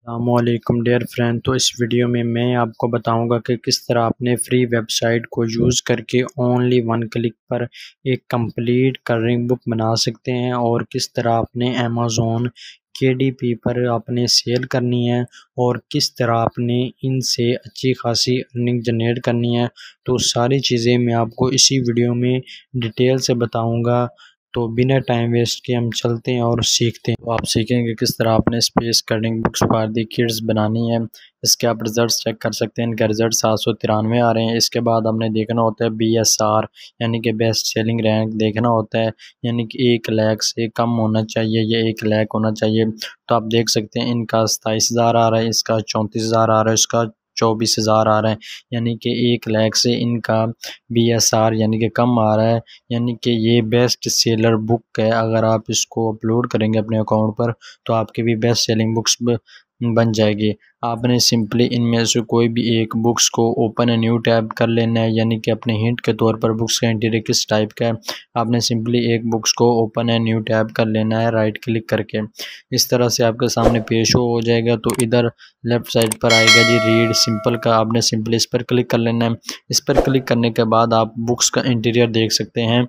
अस्सलामुअलैकुम dear friend. तो इस वीडियो में मैं आपको बताऊंगा कि किस तरह अपने फ्री वेबसाइट को यूज़ करके ओनली वन क्लिक पर एक कंप्लीट कलरिंग बुक बना सकते हैं और किस तरह अपने अमेज़ॉन KDP पर आपने सेल करनी है और किस तरह आपने इनसे अच्छी खासी अर्निंग जनरेट करनी है। तो सारी चीज़ें मैं आपको इसी वीडियो में डिटेल से बताऊँगा। तो बिना टाइम वेस्ट के हम चलते हैं और सीखते हैं। तो आप सीखेंगे किस तरह आपने space cutting books for the kids बनानी है। इसके आप रिजल्ट्स चेक कर सकते हैं। इनके रिजल्ट 793 आ रहे हैं। इसके बाद हमने देखना होता है BSR यानी कि बेस्ट सेलिंग रैंक देखना होता है, यानी कि 1 लाख से कम होना चाहिए, ये 1 लाख होना चाहिए। तो आप देख सकते हैं इनका 27,000 आ रहा है, इसका 34,000 आ रहा है, इसका 24,000 आ रहा है, यानी कि 1 लाख से इनका BSR यानी कि कम आ रहा है। यानी कि ये बेस्ट सेलर बुक है। अगर आप इसको अपलोड करेंगे अपने अकाउंट पर तो आपकी भी बेस्ट सेलिंग बुक्स बन जाएगी। आपने सिंपली इनमें से कोई भी एक बुक्स को ओपन ए न्यू टैब कर लेना है, यानी कि अपने हिंट के तौर पर बुक्स का इंटीरियर किस टाइप का है। आपने सिंपली एक बुक्स को ओपन ए न्यू टैब कर लेना है राइट क्लिक करके। इस तरह से आपके सामने पेज शो हो जाएगा। तो इधर लेफ्ट साइड पर आएगा जी रीड सिंपल का, आपने सिंपली इस पर क्लिक कर लेना है। इस पर क्लिक करने के बाद आप बुक्स का इंटीरियर देख सकते हैं।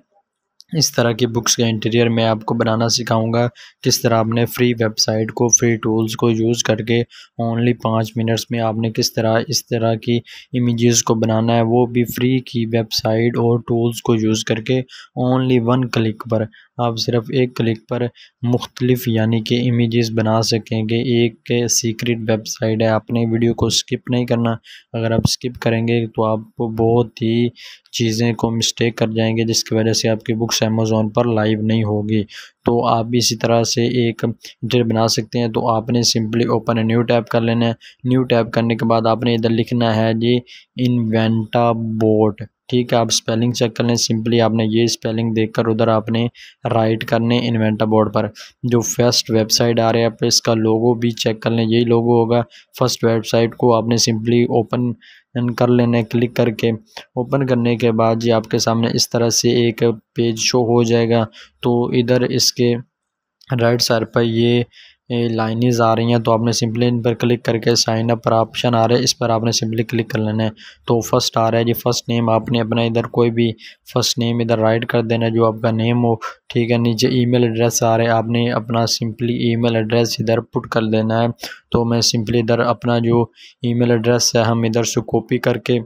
इस तरह की बुक्स का इंटीरियर मैं आपको बनाना सिखाऊंगा। किस तरह आपने फ्री वेबसाइट को फ्री टूल्स को यूज़ करके ओनली 5 मिनट्स में आपने किस तरह इस तरह की इमेजेस को बनाना है, वो भी फ्री की वेबसाइट और टूल्स को यूज़ करके ओनली 1 क्लिक पर। आप सिर्फ 1 क्लिक पर मुख्तलिफ यानी कि इमेजेस बना सकेंगे। एक सीक्रेट वेबसाइट है, आपने वीडियो को स्किप नहीं करना। अगर आप स्किप करेंगे तो आप बहुत ही चीज़ें को मिस्टेक कर जाएंगे, जिसकी वजह से आपकी बुक्स अमेज़ॉन पर लाइव नहीं होगी। तो आप भी इसी तरह से एक इंटीरियर बना सकते हैं। तो आपने सिंपली ओपन न्यू टैब कर लेना है। न्यू टैब करने के बाद आपने इधर लिखना है जी इन्वेंटा बोट, ठीक है। आप स्पेलिंग चेक कर लें। सिंपली आपने ये स्पेलिंग देखकर उधर आपने राइट करने इन्वेंटा बोर्ड पर। जो फर्स्ट वेबसाइट आ रहा है आप इसका लोगो भी चेक कर लें, यही लोगो होगा। फर्स्ट वेबसाइट को आपने सिंपली ओपन कर लेना है क्लिक करके। ओपन करने के बाद जी आपके सामने इस तरह से एक पेज शो हो जाएगा। तो इधर इसके राइट साइड पर ये लाइनें आ रही हैं, तो आपने सिंपली इन पर क्लिक करके साइन अप पर ऑप्शन आ रहा है, इस पर आपने सिंपली क्लिक कर लेना है। तो फर्स्ट आ रहा है जी फर्स्ट नेम, आपने अपना इधर कोई भी फर्स्ट नेम इधर राइट कर देना है जो आपका नेम हो, ठीक है। नीचे ईमेल एड्रेस आ रहा है, आपने अपना सिंपली ईमेल एड्रेस इधर पुट कर देना है। तो मैं सिंपली इधर अपना जो ईमेल एड्रेस है हम इधर से कॉपी करके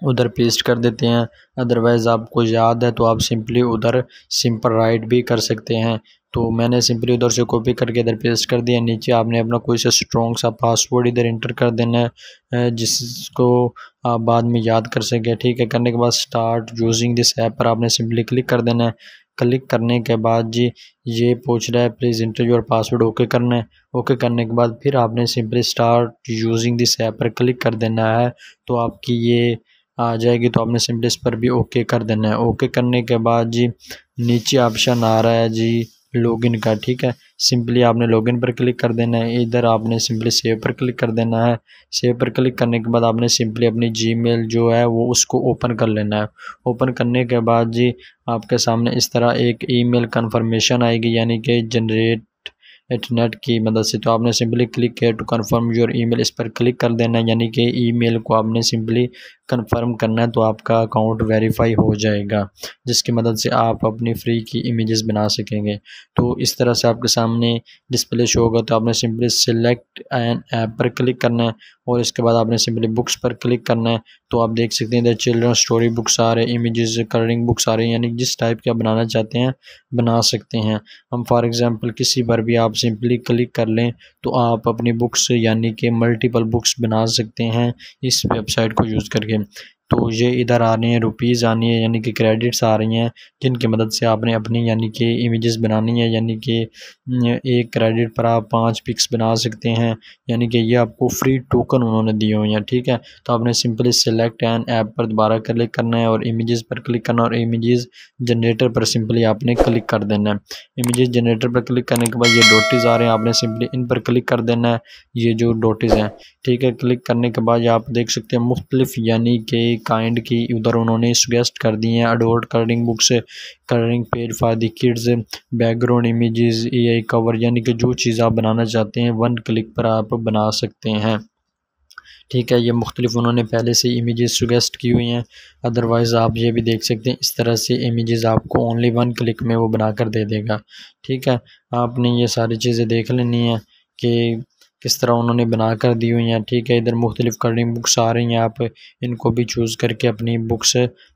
उधर पेस्ट कर देते हैं। अदरवाइज़ आपको याद है तो आप सिंपली उधर सिंपल राइट भी कर सकते हैं। तो मैंने सिंपली उधर से कॉपी करके इधर पेस्ट कर दिया। नीचे आपने अपना कोई सा स्ट्रॉन्ग सा पासवर्ड इधर इंटर कर देना है जिसको आप बाद में याद कर सकें, ठीक है। करने के बाद स्टार्ट यूजिंग दिस ऐप पर आपने सिंपली क्लिक कर देना है। क्लिक करने के बाद जी ये पूछ रहा है please inter your password, okay करना है। ओके करने के बाद फिर आपने simply start using this app पर क्लिक कर देना है। तो आपकी ये आ जाएगी। तो आपने सिंपली इस पर भी ओके कर देना है। ओके करने के बाद जी नीचे ऑप्शन आ रहा है जी लॉगिन का, ठीक है। सिंपली आपने लॉगिन पर क्लिक कर देना है। इधर आपने सिंपली सेव पर क्लिक कर देना है। सेव पर क्लिक करने के बाद आपने सिंपली अपनी जीमेल जो है वो उसको ओपन कर लेना है। ओपन करने के बाद जी आपके सामने इस तरह एक ईमेल कन्फर्मेशन आएगी, यानी कि जनरेट नेट की मदद से। तो आपने सिंपली क्लिक किया टू कंफर्म योर ईमेल, इस पर क्लिक कर देना है, यानी कि ईमेल को आपने सिंपली कंफर्म करना है। तो आपका अकाउंट वेरीफाई हो जाएगा, जिसकी मदद से आप अपनी फ्री की इमेजेस बना सकेंगे। तो इस तरह से आपके सामने डिस्प्ले शो होगा। तो आपने सिंपली सिलेक्ट एन ऐप पर क्लिक करना है और इसके बाद आपने सिंपली बुक्स पर क्लिक करना है। तो आप देख सकते हैं इधर चिल्ड्रन स्टोरी बुक्स आ रहे हैं, इमेजेस कलरिंग बुक्स आ रही हैं, यानी जिस टाइप के आप बनाना चाहते हैं बना सकते हैं। हम फॉर एग्जांपल किसी पर भी आप सिंपली क्लिक कर लें तो आप अपनी बुक्स यानी कि मल्टीपल बुक्स बना सकते हैं इस वेबसाइट को यूज़ करके। तो ये इधर आ रही हैं रुपीज़ आनी है, यानी कि क्रेडिट्स आ रही हैं, जिनकी मदद से आपने अपनी यानी कि इमेजेस बनानी है। यानी कि एक क्रेडिट पर आप 5 पिक्स बना सकते हैं, यानी कि ये आपको फ्री टोकन उन्होंने दिए हुए हैं, ठीक है। तो आपने सिंपली सिलेक्ट एन ऐप पर दोबारा क्लिक करना है और इमेजेस पर क्लिक करना और इमेजेस जनरेटर पर सिंपली आपने क्लिक कर देना है। इमेजेस जनरेटर पर क्लिक करने के बाद ये डॉटेज आ रहे हैं, आपने सिंपली इन पर क्लिक कर देना है, ये जो डॉटेज हैं, ठीक है। क्लिक करने के बाद आप देख सकते हैं मुख्तलिफ यानी कि काइंड की उधर उन्होंने सुगेस्ट कर दी हैं। Adult colouring books, colouring page for the kids, background images, AI cover, यानी कि जो चीज़ आप बनाना चाहते हैं 1 क्लिक पर आप बना सकते हैं। ठीक है, ये मुख्तलिफ उन्होंने पहले से इमेजेस सुगेस्ट की हुई हैं। अदरवाइज़ आप ये भी देख सकते हैं, इस तरह से इमेजेस आपको ओनली 1 क्लिक में वो बना कर दे देगा। ठीक है, आपने ये सारी चीज़ें देख लेनी है कि किस तरह उन्होंने बना कर दी हुई हैं। ठीक है, इधर मुख्तलिफ कलरिंग बुक्स आ रही हैं, आप इनको भी चूज़ करके अपनी बुक्स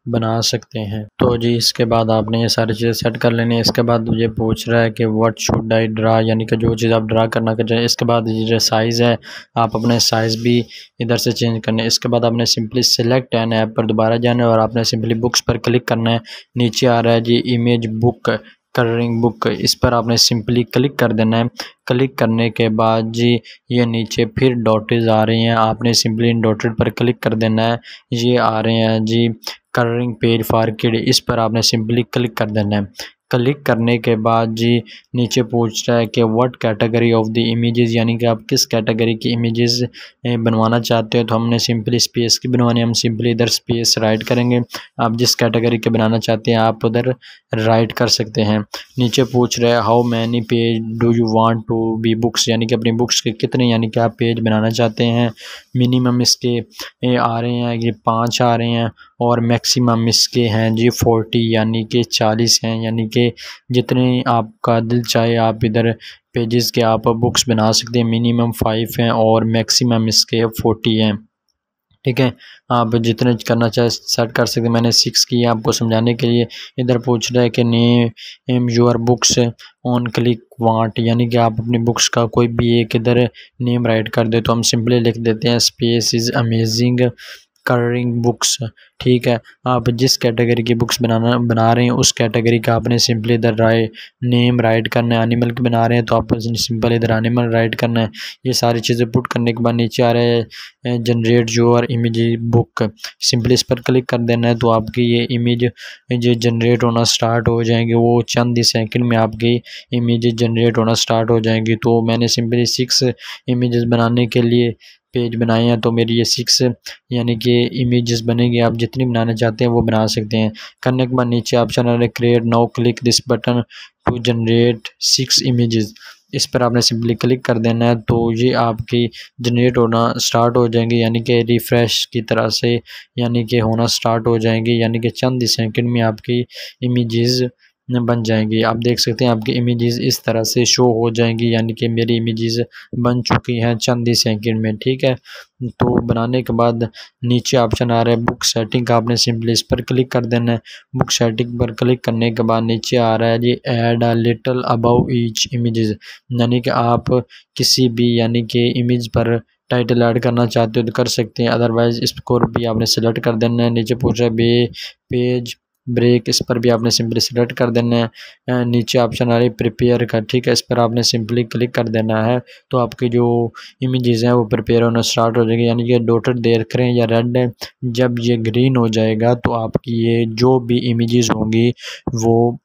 बना सकते हैं। तो जी इसके बाद आपने ये सारी चीज़ें सेट कर लेनी है। इसके बाद ये पूछ रहा है कि व्हाट शुड आई ड्रा, यानी कि जो चीज़ आप ड्रा करना चाहें। इसके बाद ये जो साइज़ है, आप अपने साइज़ भी इधर से चेंज करना है। इसके बाद आपने सिंपली सेलेक्ट एन ऐप पर दोबारा जाना है और आपने सिंपली बुक्स पर क्लिक करना है। नीचे आ रहा है जी इमेज बुक, कलरिंग बुक, इस पर आपने सिंपली क्लिक कर देना है। क्लिक करने के बाद जी ये नीचे फिर डॉटेज आ रही हैं, आपने सिंपली इन डॉटेड पर क्लिक कर देना है। ये आ रहे हैं जी कलरिंग पेज फॉर किड, इस पर आपने सिंपली क्लिक कर देना है। क्लिक करने के बाद जी नीचे पूछ रहा है कि what category of the images, यानी कि आप किस कैटेगरी की इमेजेस बनवाना चाहते हो। तो हमने सिंपली स्पेस की बनवानी है, हम सिंपली इधर स्पेस राइट करेंगे। आप जिस कैटेगरी के बनाना चाहते हैं आप उधर राइट कर सकते हैं। नीचे पूछ रहा है how many page do you want to be books, यानी कि अपनी बुक्स के कितने, यानी कि आप पेज बनाना चाहते हैं। मिनिमम इसके आ रहे हैं ये 5 आ रहे हैं और मैक्सिमम इसके हैं जी 40, यानी कि 40 हैं। यानी कि जितने आपका दिल चाहे आप इधर पेजेस के आप बुक्स बना सकते हैं। मिनिमम 5 हैं और मैक्सिमम इसके 40 हैं। ठीक है, आप जितने करना चाहे सेट कर सकते हैं। मैंने 6 किया आपको समझाने के लिए। इधर पूछ रहा है कि name your books on click want, यानी कि आप अपनी बुक्स का कोई भी एक इधर नेम राइट कर दे। तो हम सिंपली लिख देते हैं space is amazing colouring books. ठीक है, आप जिस कैटेगरी की बुक्स बना रहे हैं उस कैटेगरी का आपने सिंपली इधर नेम राइट करना है। एनिमल की बना रहे हैं तो आप सिंपल इधर एनिमल राइट करना है। ये सारी चीज़ें पुट करने के बाद नीचे आ रहे हैं generate your image book, simply इस पर क्लिक कर देना है। तो आपकी ये इमेज जो जनरेट होना स्टार्ट हो जाएंगे, वो चंद ही सेकंड में आपकी इमेज जनरेट होना स्टार्ट हो जाएंगी। तो मैंने सिंपली 6 इमेजेस बनाने के लिए पेज बनाए हैं, तो मेरी ये 6 यानी कि इमेजेस बनेंगे। आप जितनी बनाना चाहते हैं वो बना सकते हैं। करने के बाद नीचे ऑप्शन आ रहा है create now, click this button to generate 6 images, इस पर आपने सिंपली क्लिक कर देना है। तो ये आपकी जनरेट होना स्टार्ट हो जाएंगे, यानी कि रिफ़्रेश की तरह से यानी कि होना स्टार्ट हो जाएंगे, यानी कि चंद ही सेकंड में आपकी इमेजेस बन जाएंगी। आप देख सकते हैं आपकी इमेजेस इस तरह से शो हो जाएंगी, यानी कि मेरी इमेजेस बन चुकी हैं चंद ही सेकंड में। ठीक है, तो बनाने के बाद नीचे ऑप्शन आ रहा है बुक सेटिंग का, आपने सिंपली इस पर क्लिक कर देना है। बुक सेटिंग पर क्लिक करने के बाद नीचे आ रहा है जी add a little above each images, यानी कि आप किसी भी यानी कि इमेज पर टाइटल ऐड करना चाहते हो तो कर सकते हैं। अदरवाइज़ इसको भी आपने सेलेक्ट कर देना है। नीचे पूछ रहा है पेज ब्रेक, इस पर भी आपने सिंपली सेलेक्ट कर देना है। नीचे ऑप्शन आ रही है प्रिपेयर का, ठीक है, इस पर आपने सिंपली क्लिक कर देना है। तो आपकी जो इमेजेस हैं वो प्रिपेयर होना स्टार्ट हो जाएगी, यानी कि डॉटेड देख रहे हैं या रेड है। जब ये ग्रीन हो जाएगा तो आपकी ये जो भी इमेजेस होंगी वो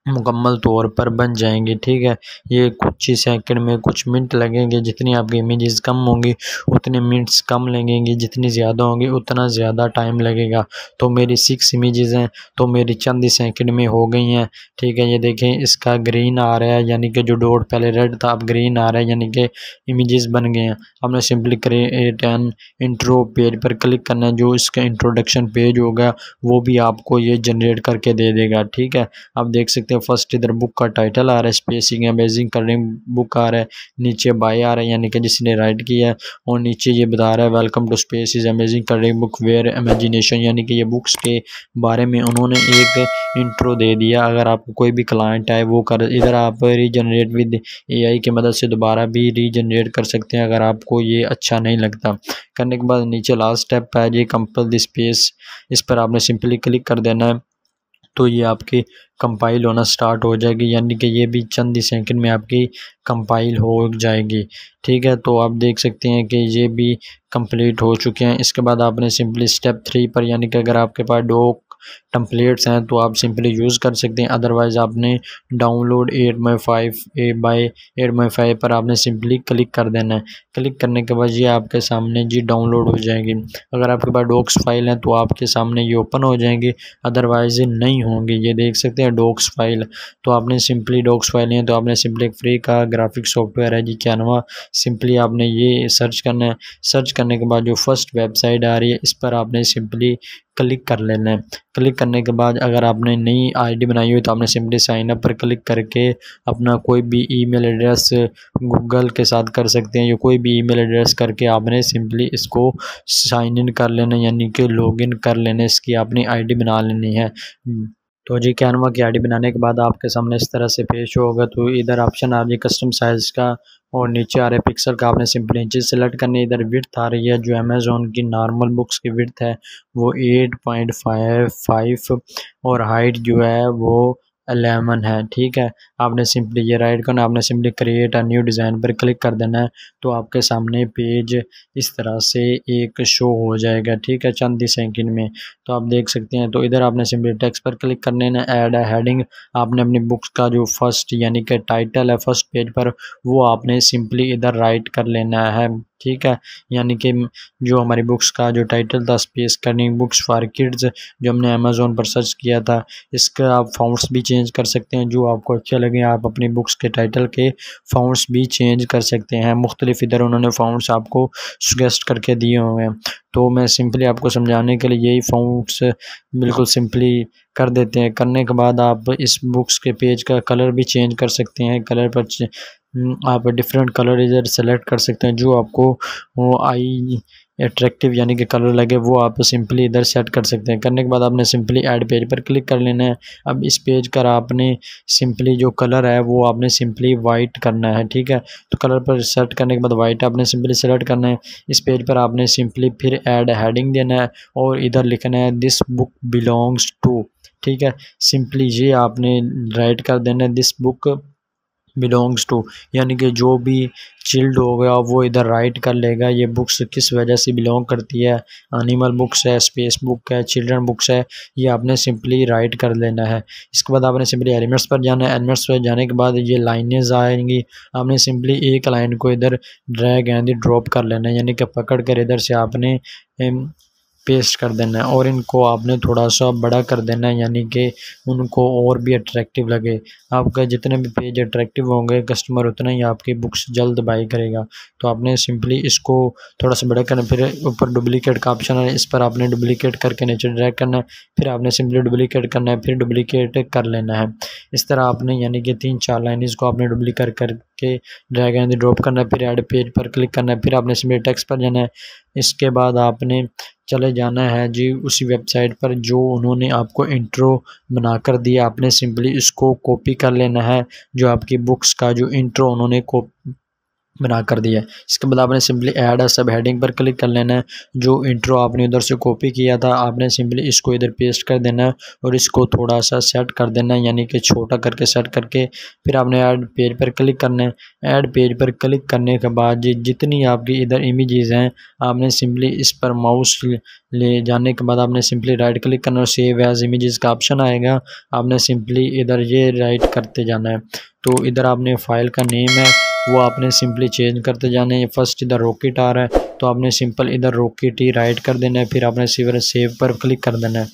मुकम्मल तौर पर बन जाएंगी। ठीक है, ये कुछ ही सेकंड में कुछ मिनट लगेंगे। जितनी आपकी इमेजेस कम होंगी उतने मिनट्स कम लगेंगी, जितनी ज़्यादा होंगी उतना ज़्यादा टाइम लगेगा। तो मेरी 6 इमेजेस हैं तो मेरी चंद ही सेकंड में हो गई हैं। ठीक है, ये देखें इसका ग्रीन आ रहा है, यानी कि जो डॉट पहले रेड था अब ग्रीन आ रहा है, यानी कि इमेजेस बन गए हैं। हमने simply create an intro page पर क्लिक करना है, जो इसका इंट्रोडक्शन पेज होगा वो भी आपको ये जनरेट करके दे देगा। ठीक है, आप देख सकते फर्स्ट इधर बुक का टाइटल आ रहा है स्पेसिंग अमेजिंग कलरिंग बुक आ रहा है, नीचे बाय आ रहा है यानी कि जिसने राइट किया है, और नीचे ये बता रहा है welcome to space is amazing colouring book where imagination, यानी कि ये बुक्स के बारे में उन्होंने एक इंट्रो दे दिया। अगर आपको कोई भी क्लाइंट आए वो कर इधर आप रीजनरेट विद AI की मदद से दोबारा भी रीजनरेट कर सकते हैं अगर आपको ये अच्छा नहीं लगता। करने के बाद नीचे लास्ट स्टेप है जी कंपाइल द स्पेस, इस पर आपने सिंपली क्लिक कर देना है। तो ये आपकी कंपाइल होना स्टार्ट हो जाएगी, यानी कि ये भी चंद ही सेकंड में आपकी कंपाइल हो जाएगी। ठीक है, तो आप देख सकते हैं कि ये भी कंप्लीट हो चुके हैं। इसके बाद आपने सिंपली स्टेप 3 पर, यानी कि अगर आपके पास टेम्पलेट्स हैं तो आप सिंपली यूज़ कर सकते हैं। अदरवाइज़ आपने डाउनलोड 8x5 पर आपने सिंपली क्लिक कर देना है। क्लिक करने के बाद ये आपके सामने जी डाउनलोड हो जाएगी। अगर आपके पास डॉक्स फाइल है तो आपके सामने ये ओपन हो जाएंगे, अदरवाइज़ नहीं होंगे। ये देख सकते हैं डॉक्स फाइल, तो आपने सिंपली डॉक्स फाइल है तो आपने सिंपली एक फ्री का ग्राफिक सॉफ्टवेयर है जी कैनवा, सिंपली आपने ये सर्च करना है। सर्च करने के बाद जो फर्स्ट वेबसाइट आ रही है इस पर आपने सिंपली क्लिक कर लेना है। क्लिक करने के बाद अगर आपने नई आईडी बनाई हुई तो आपने सिंपली साइन अप पर क्लिक करके अपना कोई भी ईमेल एड्रेस गूगल के साथ कर सकते हैं, या कोई भी ईमेल एड्रेस करके आपने सिंपली इसको साइन इन कर लेना, यानी कि लॉगिन कर लेना, इसकी अपनी आईडी बना लेनी है। तो जी कैनवा की आईडी बनाने के बाद आपके सामने इस तरह से पेश होगा। तो इधर ऑप्शन आ रही है कस्टम साइज़ का और नीचे आ रहा है पिक्सल का, आपने सिंपली इंचेस सेलेक्ट करनी। इधर विड्थ आ रही है जो अमेज़ॉन की नॉर्मल बुक्स की विड्थ है वो 8.55 और हाइट जो है वो 11 है, ठीक है। आपने सिंपली ये राइट करना, आपने simply create a new design पर क्लिक कर देना है। तो आपके सामने पेज इस तरह से एक शो हो जाएगा, ठीक है, चंद ही सेकंड में। तो आप देख सकते हैं। तो इधर आपने सिंपली टेक्स्ट पर क्लिक करने ना, ऐड अ हेडिंग, आपने अपनी बुक्स का जो फर्स्ट यानी कि टाइटल है फर्स्ट पेज पर वो आपने सिंपली इधर राइट कर लेना है, ठीक है। यानी कि जो हमारी बुक्स का जो टाइटल था space Corning books for kids, जो हमने अमेज़ोन पर सर्च किया था, इसका आप फ़ॉन्ट्स भी चेंज कर सकते हैं जो आपको अच्छे लगे। आप अपनी बुक्स के टाइटल के फ़ॉन्ट्स भी चेंज कर सकते हैं। मुख्तलिफ इधर उन्होंने फ़ॉन्ट्स आपको सजेस्ट करके दिए हुए हैं। तो मैं सिंपली आपको समझाने के लिए यही फ़ॉन्ट्स बिल्कुल सिंपली कर देते हैं। करने के बाद आप इस बुक्स के पेज का कलर भी चेंज कर सकते हैं। कलर पर आप डिफरेंट कलर इधर सेलेक्ट कर सकते हैं जो आपको वो आई अट्रैक्टिव यानी कि कलर लगे, वो आप सिंपली इधर सेट कर सकते हैं। करने के बाद आपने सिंपली ऐड पेज पर क्लिक कर लेना है। अब इस पेज का आपने सिंपली जो कलर है वो आपने सिंपली वाइट करना है, ठीक है। तो कलर पर सेट करने के बाद वाइट आपने सिंपली सेलेक्ट करना है। इस पेज पर आपने सिंपली फिर ऐड हेडिंग देना है और इधर लिखना है दिस बुक बिलोंग्स टू, ठीक है। सिंपली ये आपने राइट कर देना है दिस बुक बिलोंग्स टू, यानी कि जो भी चिल्ड हो गया वो इधर राइट कर लेगा ये बुक्स किस वजह से बिलोंग करती है। एनिमल बुक्स है, स्पेस बुक है, चिल्ड्रन बुक्स है, ये आपने सिंपली राइट कर लेना है। इसके बाद आपने सिंपली एलिमेंट्स पर जाना है। एलिमेंट्स पर जाने के बाद ये लाइनें आएंगी, आपने सिंपली एक लाइन को इधर ड्रैग एंड ड्रॉप कर लेना है, यानी कि पकड़ कर इधर से आपने पेस्ट कर देना है और इनको आपने थोड़ा सा बड़ा कर देना है, यानी कि उनको और भी अट्रैक्टिव लगे। आपका जितने भी पेज अट्रैक्टिव होंगे कस्टमर उतना ही आपकी बुक्स जल्द बाई करेगा। तो आपने सिंपली इसको थोड़ा सा बड़ा करना, फिर ऊपर डुप्लीकेट का ऑप्शन है, इस पर आपने डुप्लीकेट करके नीचे ड्रैग करना है, फिर आपने सिंपली डुप्लीकेट करना है, फिर डुप्लीकेट कर लेना है। इस तरह आपने यानी कि 3-4 लाइन इसको आपने डुप्लीकेट करके ड्रैग एंड ड्रॉप करना है, फिर ऐड पेज पर क्लिक करना है, फिर आपने सिंपली टेक्स्ट पर जाना है। इसके बाद आपने चले जाना है जी उसी वेबसाइट पर जो उन्होंने आपको इंट्रो बना कर दिया, आपने सिंपली इसको कॉपी कर लेना है, जो आपकी बुक्स का जो इंट्रो उन्होंने बना कर दिया है। इसके बाद आपने सिंपली ऐड सब हेडिंग पर क्लिक कर लेना है। जो इंट्रो आपने उधर से कॉपी किया था आपने सिंपली इसको इधर पेस्ट कर देना है और इसको थोड़ा सा सेट कर देना है, यानी कि छोटा करके सेट करके फिर आपने ऐड पेज पर क्लिक करना है। ऐड पेज पर क्लिक करने के बाद जितनी आपकी इधर इमेजेस हैं आपने सिंपली इस पर माउस ले जाने के बाद आपने सिंपली राइट क्लिक करना और सेव एज इमेजेस का ऑप्शन आएगा, आपने सिंपली इधर ये राइट करते जाना है। तो इधर आपने फाइल का नेम है वो आपने सिंपली चेंज करते जाना है। फर्स्ट इधर रॉकेट आ रहा है तो आपने सिंपल इधर रॉकेट ही राइट कर देना है, फिर आपने सेव पर क्लिक कर देना है।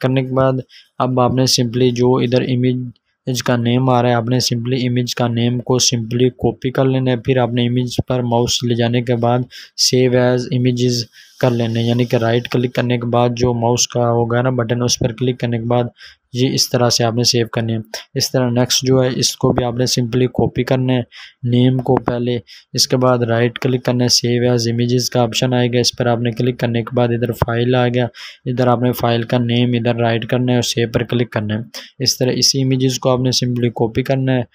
करने के बाद अब आपने सिंपली जो इधर इमेज का नेम आ रहा है आपने सिंपली इमेज का नेम को सिंपली कॉपी कर लेना है, फिर आपने इमेज पर माउस ले जाने के बाद सेव एज इमेजेस कर लेना है, यानी कि राइट क्लिक करने के बाद जो माउस का होगा ना बटन उस पर क्लिक करने के बाद ये इस तरह से आपने सेव करनी है। इस तरह नेक्स्ट जो है इसको भी आपने सिंपली कॉपी करना है नेम को पहले, इसके बाद राइट क्लिक करना है, सेव एज इमेजेस का ऑप्शन आएगा, इस पर आपने क्लिक करने के बाद इधर फाइल आ गया, इधर आपने फाइल का नेम इधर राइट करना है और सेव पर क्लिक करना है। इस तरह इसी इमेजेस को आपने सिंपली कॉपी करना है।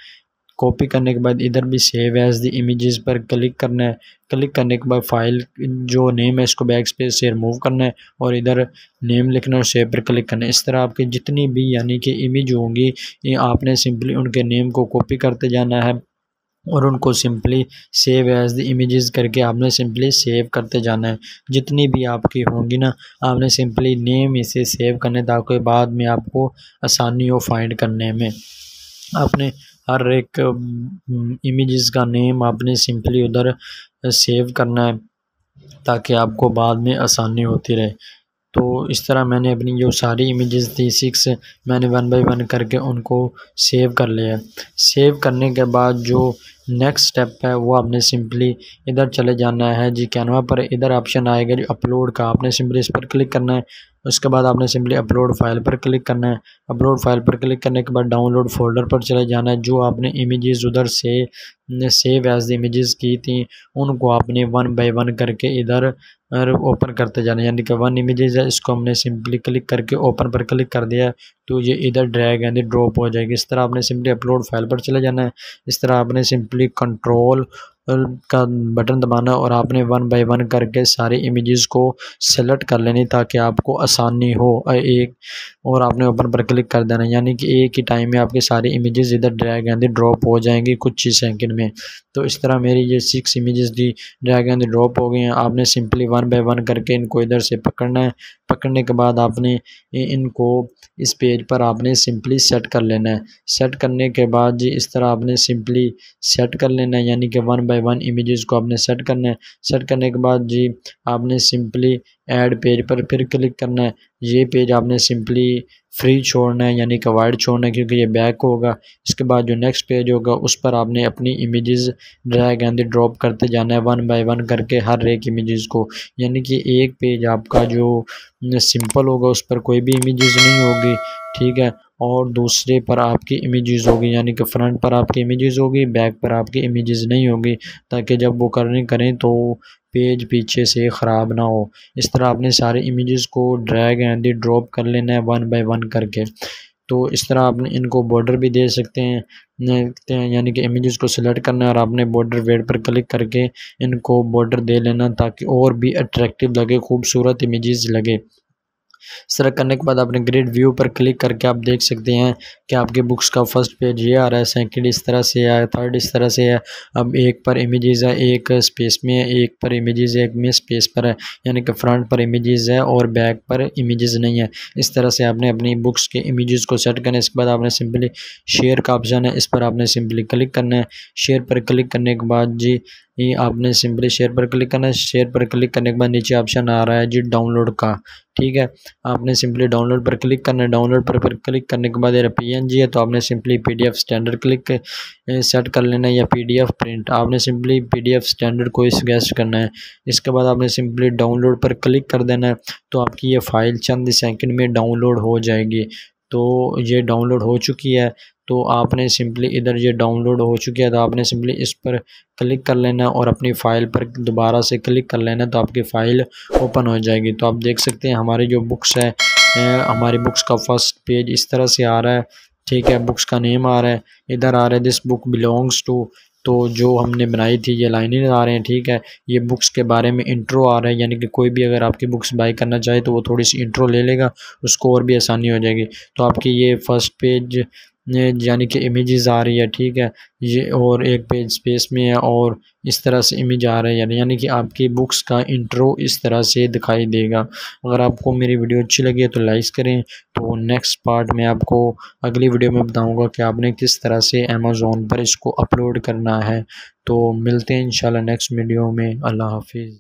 कॉपी करने के बाद इधर भी सेव एज द इमेजेस पर क्लिक करना है। क्लिक करने के बाद फाइल जो नेम है इसको बैक स्पेस से रिमूव करना है और इधर नेम लिखना है और सेव पर क्लिक करना है। इस तरह आपकी जितनी भी यानी कि इमेज होंगी ये आपने सिंपली उनके नेम को कॉपी करते जाना है और उनको simply save as the images करके आपने सिंपली सेव करते जाना है। जितनी भी आपकी होंगी ना, आपने सिंपली नेम इसे सेव करने, ताकि बाद में आपको आसानी हो फाइंड करने में। आपने हर एक इमेजेस का नेम आपने सिंपली उधर सेव करना है, ताकि आपको बाद में आसानी होती रहे। तो इस तरह मैंने अपनी जो सारी इमेजेस थी 6, मैंने 1 बाय 1 करके उनको सेव कर लिया। सेव करने के बाद जो नेक्स्ट स्टेप है वो आपने सिंपली इधर चले जाना है जी कैनवा पर। इधर ऑप्शन आएगा जी अपलोड का, आपने सिंपली इस पर क्लिक करना है। उसके बाद आपने सिंपली अपलोड फाइल पर क्लिक करना है। अपलोड फाइल पर क्लिक करने के बाद डाउनलोड फोल्डर पर चले जाना है। जो आपने इमेजेस उधर से सेव एज इमेजेस की थी, उनको आपने 1 बाय 1 करके इधर ओपन करते जाना है। यानी कि 1 इमेजेस है, इसको हमने सिंपली क्लिक करके ओपन पर क्लिक कर दिया, तो ये इधर ड्रैग एंड ड्रॉप हो जाएगी। इस तरह आपने सिंपली अपलोड फाइल पर चले जाना है। इस तरह आपने सिंपली कंट्रोल का बटन दबाना और आपने 1 बाय 1 करके सारे इमेजेस को सेलेक्ट कर लेनी, ताकि आपको आसानी हो। एक और आपने ओपन पर क्लिक कर देना, यानी कि एक ही टाइम में आपके सारे इमेजेस इधर ड्रैग एंड ड्रॉप हो जाएंगी कुछ ही सेकंड में। तो इस तरह मेरी ये 6 images the drag and drop हो गई हैं। आपने सिंपली 1 बाय 1 करके इनको इधर से पकड़ना है। पकड़ने के बाद आपने इनको इस पेज पर आपने सिंपली सेट कर लेना है। सेट करने के बाद जी इस तरह आपने सिंपली सेट कर लेना है, यानी कि 1 बाय 1 इमेजेस को आपने सेट करना है। सेट करने के बाद जी आपने सिंपली ऐड पेज पर फिर क्लिक करना है। ये पेज आपने सिंपली फ्री छोड़ना है, यानी कि वाइड छोड़ना है, क्योंकि ये बैक होगा। इसके बाद जो नेक्स्ट पेज होगा उस पर आपने अपनी इमेजेस ड्रैग एंड ड्रॉप करते जाना है 1 बाय 1 करके हर एक इमेजेस को। यानी कि एक पेज आपका जो सिंपल होगा उस पर कोई भी इमेजेस नहीं होगी, ठीक है, और दूसरे पर आपकी इमेजेस होगी, यानी कि फ्रंट पर आपकी इमेजेस होगी, बैक पर आपकी इमेजेस नहीं होगी, ताकि जब वो करें तो पेज पीछे से ख़राब ना हो। इस तरह आपने सारे इमेजेस को ड्रैग एंड ड्रॉप कर लेना है 1 बाय 1 करके। तो इस तरह आप इनको बॉर्डर भी दे सकते हैं, यानी कि इमेजेस को सिलेक्ट करना है और आपने बॉर्डर वेट पर क्लिक करके इनको बॉर्डर दे लेना, ताकि और भी अट्रैक्टिव लगे, खूबसूरत इमेजेस लगे। इस तरह करने के बाद आपने ग्रिड व्यू पर क्लिक करके आप देख सकते हैं कि आपके बुक्स का फर्स्ट पेज ये आ रहा है, सेकंड इस तरह से है, थर्ड इस तरह से है। अब एक पर इमेजेस है, एक स्पेस में है, एक पर इमेजेस है, एक में स्पेस पर है, यानी कि फ्रंट पर इमेजेस है और बैक पर इमेजेस नहीं है। इस तरह से आपने अपनी बुक्स के इमेजेस को सेट करना है। इसके बाद आपने सिंपली शेयर का ऑप्शन है, इस पर आपने सिंपली क्लिक करना है। शेयर पर क्लिक करने के बाद जी ये आपने सिंपली शेयर पर क्लिक करना है। शेयर पर क्लिक करने के बाद नीचे ऑप्शन आ रहा है जी डाउनलोड का, ठीक है। आपने सिंपली डाउनलोड पर क्लिक करना है। डाउनलोड पर क्लिक करने के बाद ये पीएनजी है, तो आपने simply PDF standard click set कर लेना है, या पीडीएफ प्रिंट। आपने सिंपली पीडीएफ स्टैंडर्ड को सजेस्ट करना है। इसके बाद आपने सिंपली डाउनलोड पर क्लिक कर देना है, तो आपकी ये फ़ाइल चंद सेकंड में डाउनलोड हो जाएगी। तो ये डाउनलोड हो चुकी है, तो आपने सिंपली इधर ये डाउनलोड हो चुकी है, तो आपने सिंपली इस पर क्लिक कर लेना और अपनी फ़ाइल पर दोबारा से क्लिक कर लेना, तो आपकी फ़ाइल ओपन हो जाएगी। तो आप देख सकते हैं हमारी जो बुक्स है, हमारी बुक्स का फर्स्ट पेज इस तरह से आ रहा है, ठीक है। बुक्स का नेम आ रहा है, इधर आ रहा है दिस बुक बिलोंग्स टू, तो जो हमने बनाई थी ये लाइनें आ रहे हैं, ठीक है। ये बुक्स के बारे में इंट्रो आ रहा है, यानी कि कोई भी अगर आपकी बुक्स बाई करना चाहे तो वो थोड़ी सी इंट्रो ले लेगा, उसको और भी आसानी हो जाएगी। तो आपकी ये फर्स्ट पेज यानी कि इमेजेस आ रही है, ठीक है, ये और एक पेज स्पेस में है और इस तरह से इमेज आ रहा है, यानी कि आपकी बुक्स का इंट्रो इस तरह से दिखाई देगा। अगर आपको मेरी वीडियो अच्छी लगी है तो लाइक करें। तो नेक्स्ट पार्ट में आपको अगली वीडियो में बताऊंगा कि आपने किस तरह से अमेज़ॉन पर इसको अपलोड करना है। तो मिलते हैं इंशाल्लाह नेक्स्ट वीडियो में। अल्लाह हाफिज़।